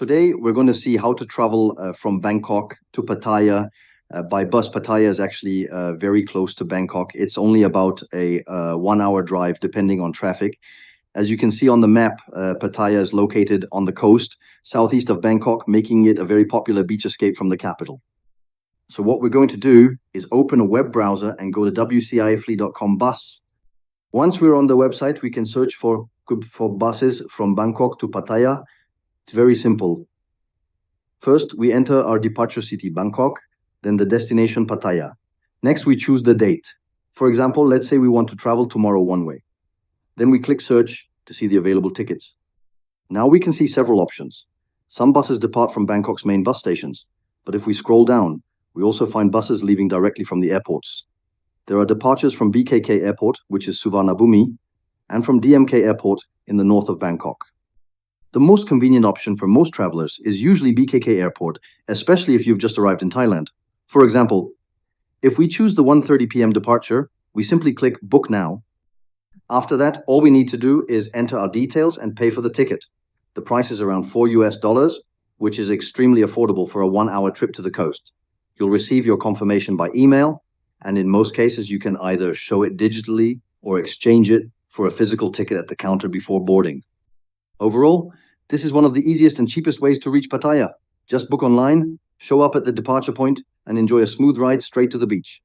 Today, we're going to see how to travel from Bangkok to Pattaya by bus. Pattaya is actually very close to Bangkok. It's only about a 1 hour drive, depending on traffic. As you can see on the map, Pattaya is located on the coast, southeast of Bangkok, making it a very popular beach escape from the capital. So what we're going to do is open a web browser and go to wcifly.com bus. Once we're on the website, we can search for buses from Bangkok to Pattaya. It's very simple. First, we enter our departure city, Bangkok, then the destination, Pattaya. Next, we choose the date. For example, let's say we want to travel tomorrow one way. Then we click search to see the available tickets. Now we can see several options. Some buses depart from Bangkok's main bus stations, but if we scroll down, we also find buses leaving directly from the airports. There are departures from BKK Airport, which is Suvarnabhumi, and from DMK Airport in the north of Bangkok. The most convenient option for most travelers is usually BKK Airport, especially if you've just arrived in Thailand. For example, if we choose the 1:30 p.m. departure, we simply click Book Now. After that, all we need to do is enter our details and pay for the ticket. The price is around $4, which is extremely affordable for a 1 hour trip to the coast. You'll receive your confirmation by email, and in most cases, you can either show it digitally or exchange it for a physical ticket at the counter before boarding. Overall, this is one of the easiest and cheapest ways to reach Pattaya. Just book online, show up at the departure point, and enjoy a smooth ride straight to the beach.